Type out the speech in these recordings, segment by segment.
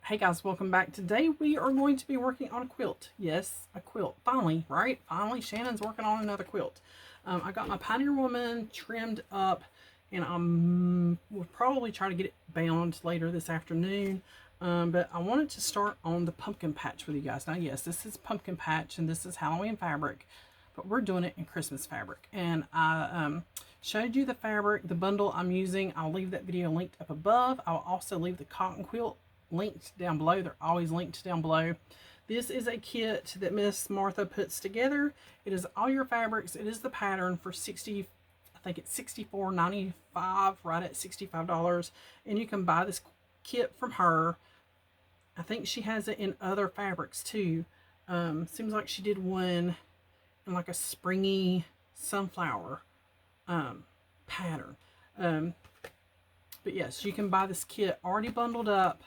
Hey guys, welcome back. Today we are going to be working on a quilt. Yes, a quilt. Finally, right? Finally, Shannon's working on another quilt. I got my Pioneer Woman trimmed up, and we'll probably try to get it bound later this afternoon. But I wanted to start on the pumpkin patch with you guys. Now, yes, this is pumpkin patch, and this is Halloween fabric, but we're doing it in Christmas fabric. And I showed you the fabric, the bundle I'm using. I'll leave that video linked up above. I'll also leave the Cotton Quilt linked down below. They're always linked down below. This is a kit that Miss Martha puts together. It is all your fabrics. It is the pattern for I think it's $64.95, right at $65. And you can buy this kit from her. I think she has it in other fabrics too. Seems like she did one in like a springy sunflower pattern. But yes, you can buy this kit already bundled up.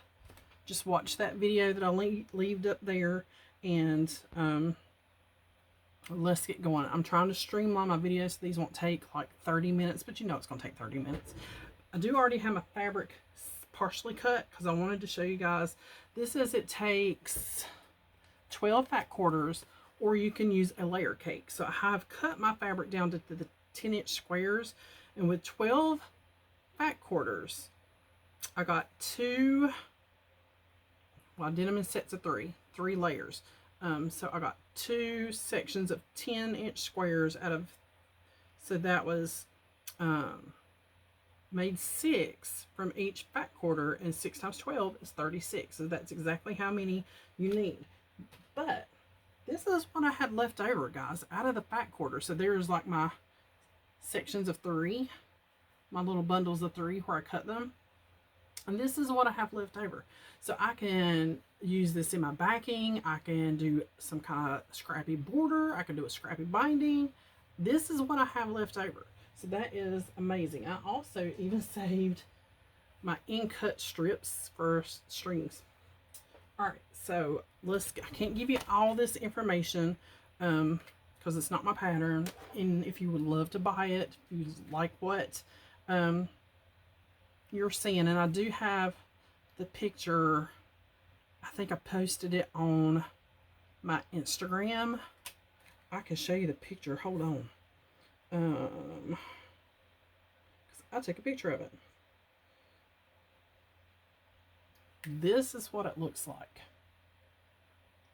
Just watch that video that I leave up there, and let's get going. I'm trying to streamline my videos so these won't take like 30 minutes, but you know it's going to take 30 minutes. I do already have my fabric partially cut because I wanted to show you guys. This says it takes 12 fat quarters, or you can use a layer cake. So I have cut my fabric down to the 10-inch squares, and with 12 fat quarters, I got two. Well, I did them in sets of three layers. So I got two sections of 10-inch squares out of, so that was made 6 from each fat quarter, and 6 times 12 is 36. So that's exactly how many you need. But this is what I had left over, guys, out of the fat quarter. So there's like my sections of 3, my little bundles of 3 where I cut them. And this is what I have left over. So I can use this in my backing. I can do some kind of scrappy border. I can do a scrappy binding. This is what I have left over. So that is amazing. I also even saved my in-cut strips for strings. All right, so I can't give you all this information because it's not my pattern. And if you would love to buy it, if you like what you're seeing, and I do have the picture. I think I posted it on my Instagram. I can show you the picture. Hold on. 'Cause I took a picture of it. This is what it looks like.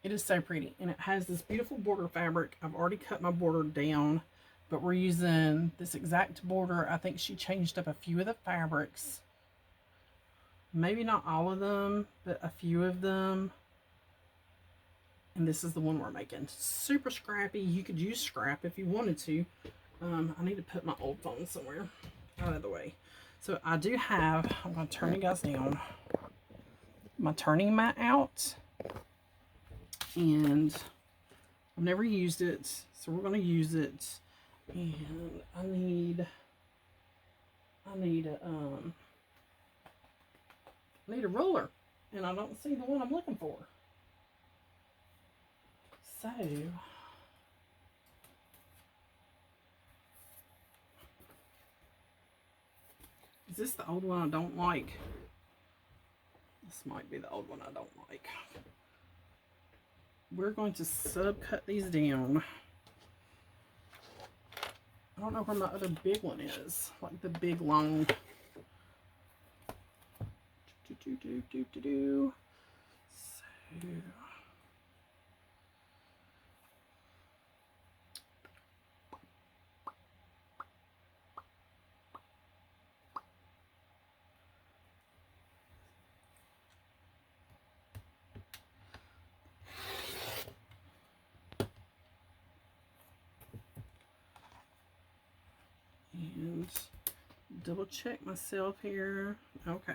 It is so pretty, and it has this beautiful border fabric. I've already cut my border down, but we're using this exact border. I think she changed up a few of the fabrics. Maybe not all of them, but a few of them. And this is the one we're making. Super scrappy. You could use scrap if you wanted to. I need to put my old phone somewhere out of the way. So I do have, I'm going to turn you guys down, my turning mat out. And I've never used it, so we're going to use it. And I need a roller, and I don't see the one I'm looking for. So is this the old one I don't like? This might be the old one I don't like. We're going to subcut these down. I don't know where my other big one is, like the big long. So and double check myself here. Okay.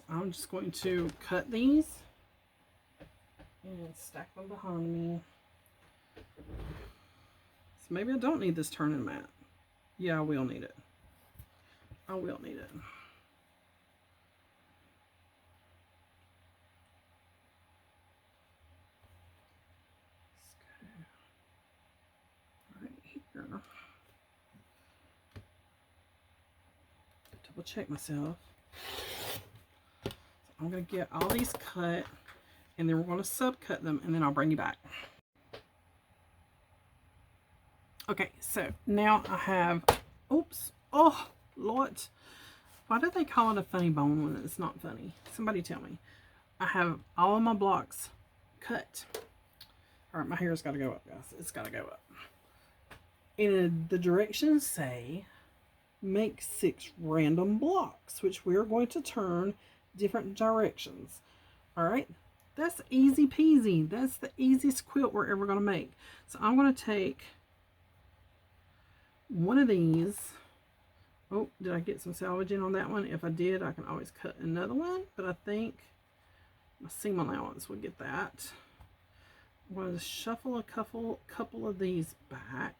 I'm just going to cut these and stack them behind me. So maybe I don't need this turning mat. Yeah, I will need it. I will need it. Right here. Double check myself. I'm going to get all these cut, and then we're going to subcut them, and then I'll bring you back. Okay, so now I have, oops, oh, Lord. Why do they call it a funny bone when it's not funny? Somebody tell me. I have all of my blocks cut. All right, my hair's got to go up, guys. It's got to go up. And the directions say, make 6 random blocks, which we're going to turn different directions. All right, that's easy peasy. That's the easiest quilt we're ever going to make. So I'm going to take one of these. Oh, did I get some salvaging on that one? If I did, I can always cut another one, but I think my seam allowance would get that. I'm going to shuffle a couple of these back.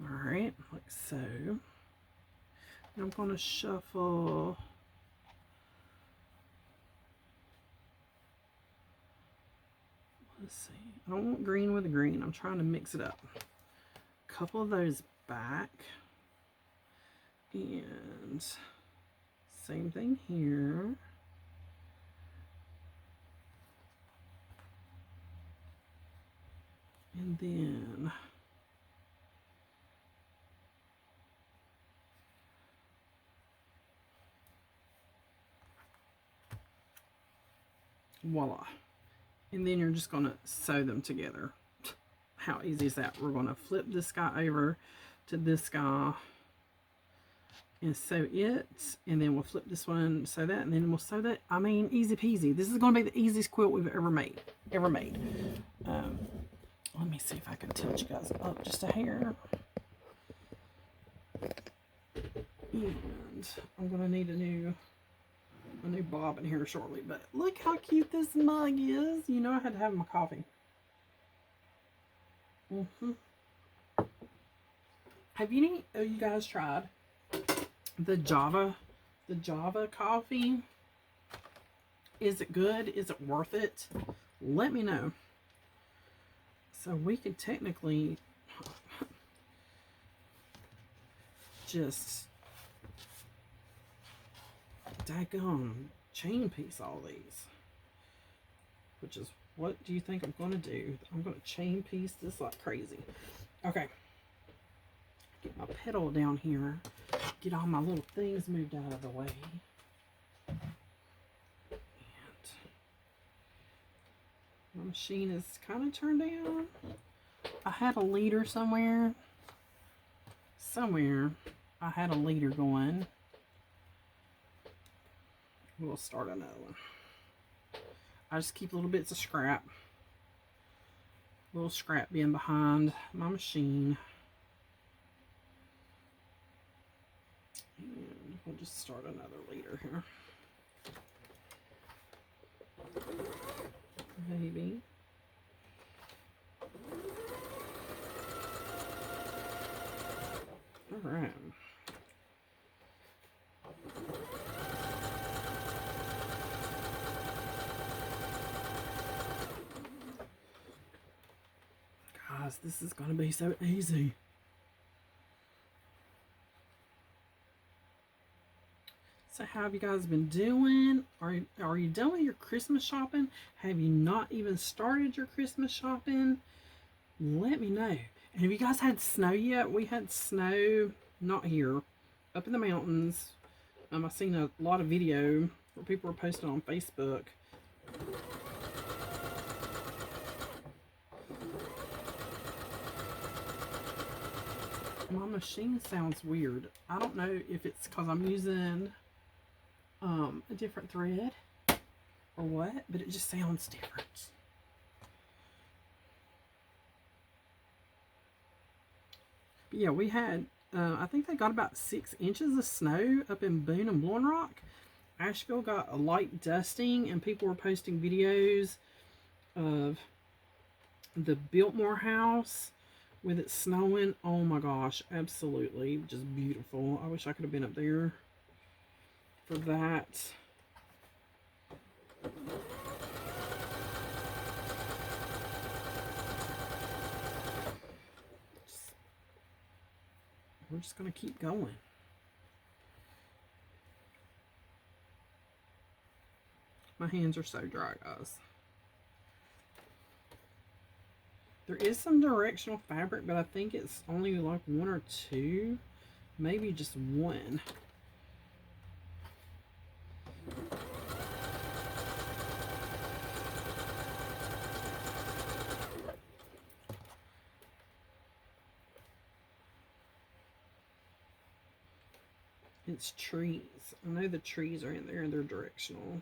All right, like so. And I'm going to shuffle let's see. I don't want green with green. I'm trying to mix it up. A couple of those back. And same thing here. And then voila. And then you're just going to sew them together. How easy is that? We're going to flip this guy over to this guy and sew it, and then we'll flip this one, sew that, and then we'll sew that. I mean, easy peasy. This is going to be the easiest quilt we've ever made. Let me see if I can tilt you guys up just a hair. And I'm going to need a new bobbin here shortly, but look how cute this mug is. You know, I had to have my coffee. Have you guys tried the Java coffee? Is it good? Is it worth it? Let me know. So we could technically just daggone chain piece all these. Which is, what do you think I'm going to do? I'm going to chain piece this like crazy. Okay. Get my pedal down here. Get all my little things moved out of the way. And my machine is kind of turned down. I had a leader somewhere. I had a leader going. We'll start another one. I just keep little bits of scrap. Little scrap being behind my machine. And we'll just start another leader here. Maybe. All right. Guys, this is going to be so easy. So how have you guys been doing? Are you done with your Christmas shopping? Have you not even started your Christmas shopping? Let me know. And have you guys had snow yet? We had snow, not here, up in the mountains. I've seen a lot of video where people were posting on Facebook. My machine sounds weird. I don't know if it's because I'm using a different thread or what, but it just sounds different. But yeah, we had, I think they got about 6 inches of snow up in Boone and Blowing Rock. Asheville got a light dusting, and people were posting videos of the Biltmore house with it snowing. Oh my gosh, absolutely just beautiful. I wish I could have been up there for that. We're just going to keep going. My hands are so dry, guys. There is some directional fabric, but I think it's only like 1 or 2. Maybe just 1. It's trees. I know the trees are in there and they're directional.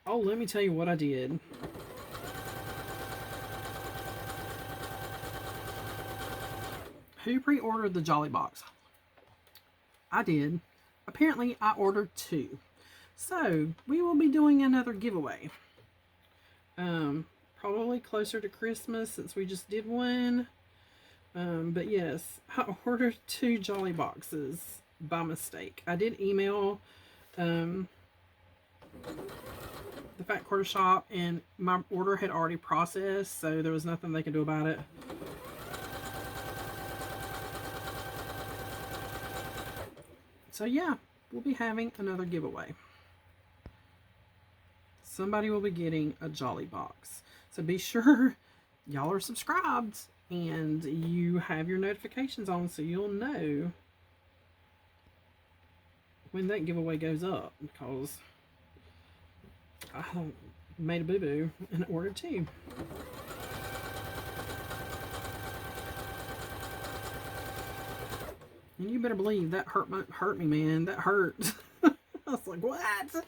Oh, let me tell you what I did. Who pre-ordered the Jolly Box? I did. Apparently, I ordered 2. So, we will be doing another giveaway. Probably closer to Christmas since we just did one. But yes, I ordered 2 Jolly Boxes by mistake. I did email the Fat Quarter Shop, and my order had already processed, so there was nothing they could do about it. So yeah, we'll be having another giveaway. Somebody will be getting a Jolly Box. So be sure y'all are subscribed and you have your notifications on so you'll know when that giveaway goes up, because I made a boo-boo and ordered 2. And you better believe that hurt me, man. That hurt. I was like, what?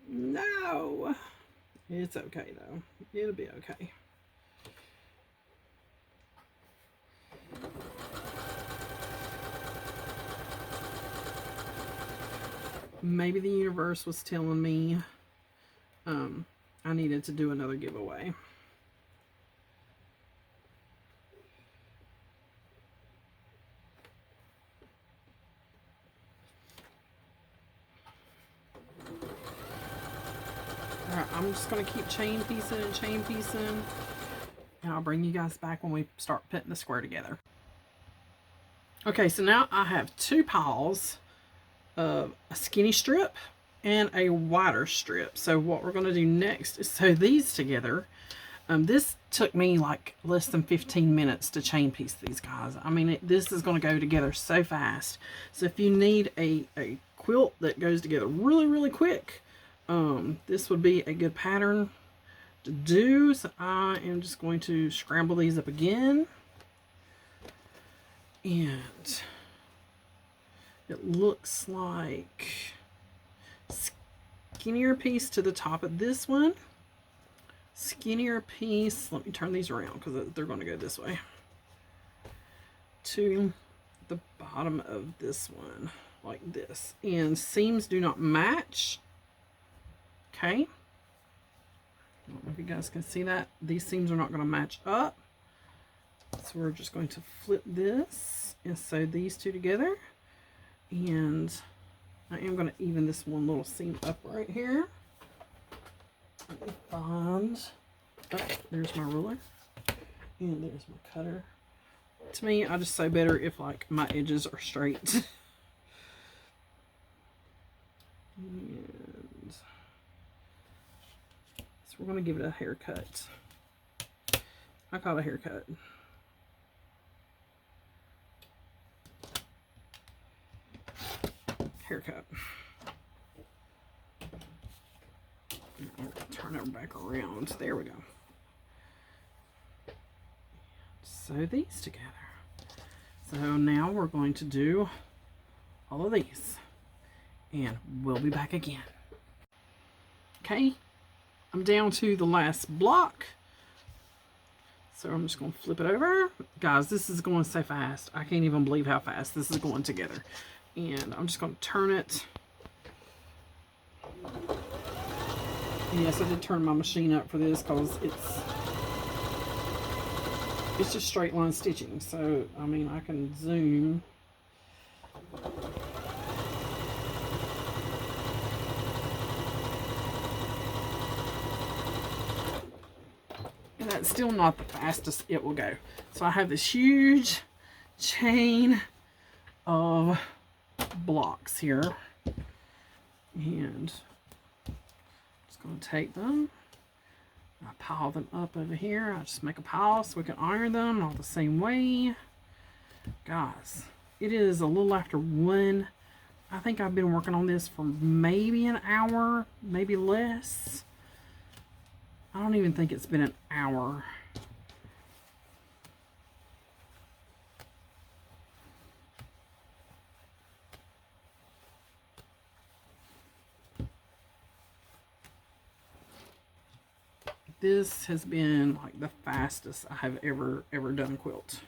No. It's okay, though. It'll be okay. Maybe the universe was telling me I needed to do another giveaway. Alright, I'm just going to keep chain piecing and chain piecing. And I'll bring you guys back when we start putting the square together. Okay, so now I have 2 piles of a skinny strip and a wider strip. So what we're going to do next is sew these together. This took me like less than 15 minutes to chain piece these, guys. I mean, this is going to go together so fast. So if you need a quilt that goes together really, really quick, this would be a good pattern to do. So I am just going to scramble these up again. And it looks like skinnier piece to the top of this one. Skinnier piece, let me turn these around because they're going to go this way, to the bottom of this one, like this. And seams do not match. Okay. I don't know if you guys can see that. These seams are not going to match up. So we're just going to flip this and sew these 2 together. And I am going to even this one little seam up right here. Let me find, oh, there's my ruler, and there's my cutter. To me, I just sew better if like my edges are straight. And so we're going to give it a haircut. I call it a haircut. Haircut. Turn it back around. There we go. Sew these together. So now we're going to do all of these, and we'll be back again. Okay, I'm down to the last block, so I'm just going to flip it over. Guys, this is going so fast. I can't even believe how fast this is going together. And I'm just going to turn it. Yes, I did turn my machine up for this because it's just straight line stitching. So, I mean, I can zoom. And that's still not the fastest it will go. So I have this huge chain of blocks here. And I'm just going to take them. I pile them up over here. I just make a pile so we can iron them all the same way. Guys, it is a little after 1. I think I've been working on this for maybe an hour, maybe less. I don't even think it's been an hour. This has been like the fastest I have ever done a quilt.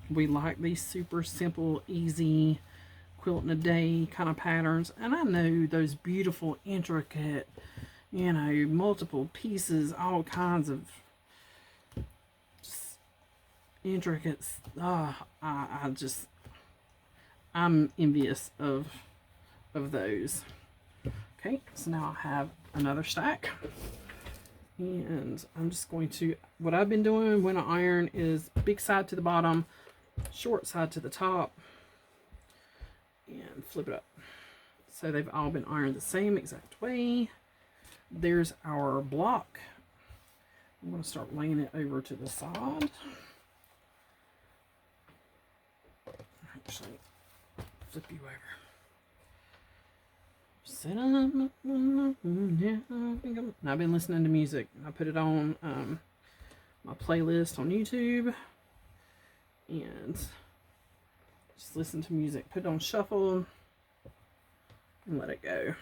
We like these super simple, easy quilt in a day kind of patterns. And I know those beautiful, intricate, you know, multiple pieces, all kinds of just intricate. I'm envious of those. Okay, so now I have another stack. And I'm just going to, what I've been doing when I iron is big side to the bottom, short side to the top, and flip it up. So they've all been ironed the same exact way. There's our block. I'm going to start laying it over to the side. Actually, flip you over. Set up. I've been listening to music. I put it on my playlist on YouTube and just listen to music. Put it on shuffle and let it go.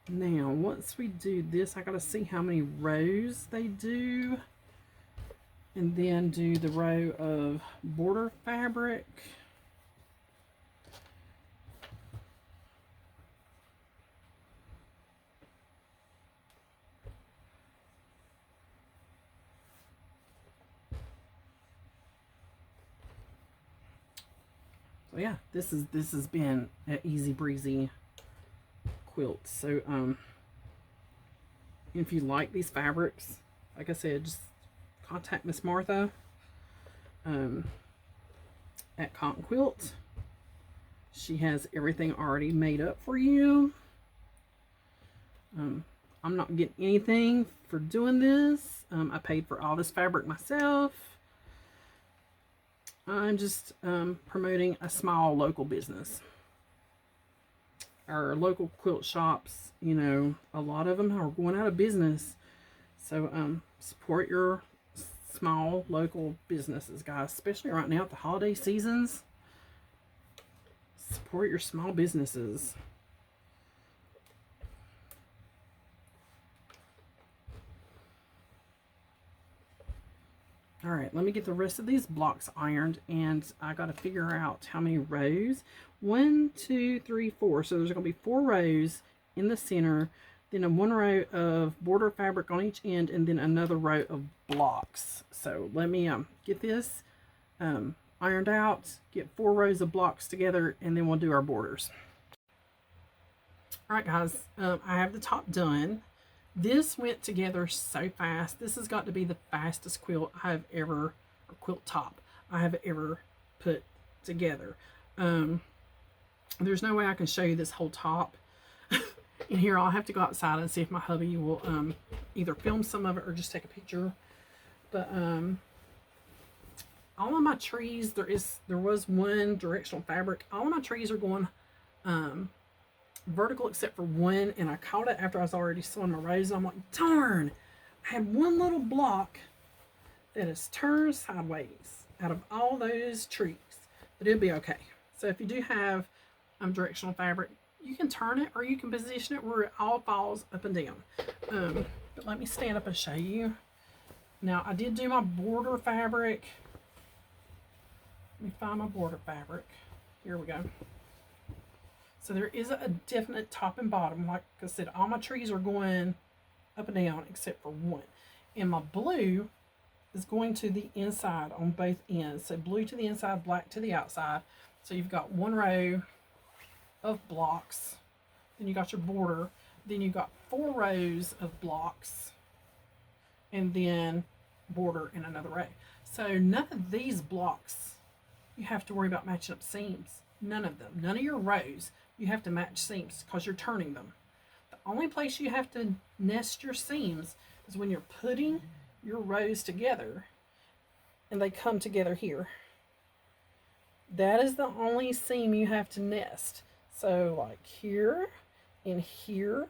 Now, once we do this, I gotta see how many rows they do. And then do the row of border fabric. So yeah, this has been an easy breezy quilt. So if you like these fabrics, like I said, just contact Miss Martha at Cotton Quilt. She has everything already made up for you. I'm not getting anything for doing this. I paid for all this fabric myself. I'm just promoting a small local business. Our local quilt shops, you know, a lot of them are going out of business. So support your small local businesses, guys, especially right now at the holiday seasons. Support your small businesses. All right, let me get the rest of these blocks ironed, and I got to figure out how many rows. 1, 2, 3, 4. So there's going to be 4 rows in the center, then a 1 row of border fabric on each end, and then another row of blocks. So let me get this ironed out, get 4 rows of blocks together, and then we'll do our borders. All right, guys, I have the top done. This went together so fast. This has got to be the fastest quilt I have ever, or quilt top I have ever put together. There's no way I can show you this whole top in here. I'll have to go outside and see if my hubby will either film some of it or just take a picture. But all of my trees, there was one directional fabric. All of my trees are going vertical except for one, and I caught it after I was already sewing my rows. I'm like, darn, I had one little block that is turned sideways out of all those trees, but it'll be okay. So if you do have directional fabric, you can turn it or you can position it where it all falls up and down. But let me stand up and show you. Now, I did do my border fabric. Let me find my border fabric. Here we go. So there is a definite top and bottom. Like I said, all my trees are going up and down except for one. And my blue is going to the inside on both ends. So blue to the inside, black to the outside. So you've got 1 row of blocks. Then you got your border. Then you've got 4 rows of blocks. And then border in another row. So none of these blocks you have to worry about matching up seams. None of them. None of your rows you have to match seams because you're turning them. The only place you have to nest your seams is when you're putting your rows together and they come together here. That is the only seam you have to nest. So like here and here,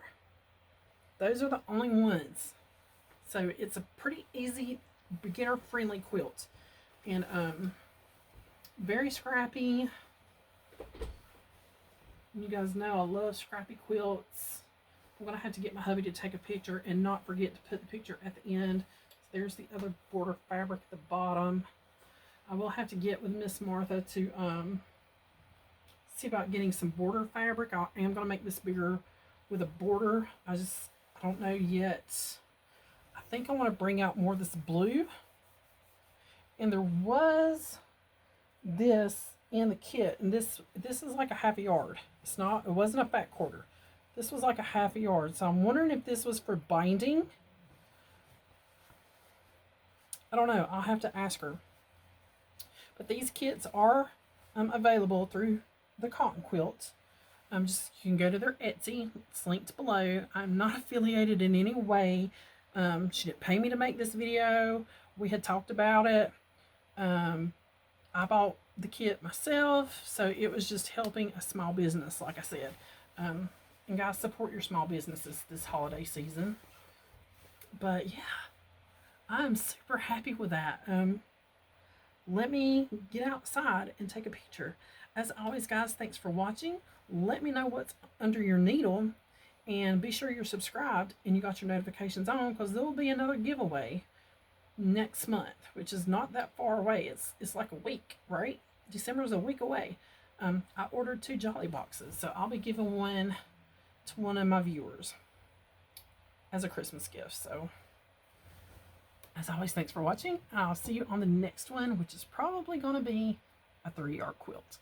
those are the only ones. So it's a pretty easy, beginner-friendly quilt. And very scrappy. You guys know I love scrappy quilts. I'm going to have to get my hubby to take a picture and not forget to put the picture at the end. There's the other border fabric at the bottom. I will have to get with Miss Martha to see about getting some border fabric. I am going to make this bigger with a border. I don't know yet. I think I want to bring out more of this blue. And there was this in the kit, and this is like a half a yard. It wasn't a fat quarter. This was like a half a yard. So I'm wondering if this was for binding. I don't know. I'll have to ask her. But these kits are available through the Cotton Quilt. You can go to their Etsy. It's linked below. I'm not affiliated in any way. She didn't pay me to make this video. We had talked about it. I bought the kit myself, so it was just helping a small business, like I said. And guys, support your small businesses this holiday season. But yeah, I'm super happy with that. Let me get outside and take a picture. As always, guys, thanks for watching. Let me know what's under your needle, and be sure you're subscribed and you got your notifications on, because there will be another giveaway next month, which is not that far away. It's like a week, right? December is a week away. I ordered 2 Jolly boxes, so I'll be giving one to one of my viewers as a Christmas gift. So as always, thanks for watching. I'll see you on the next one, which is probably going to be a 3-yard quilt.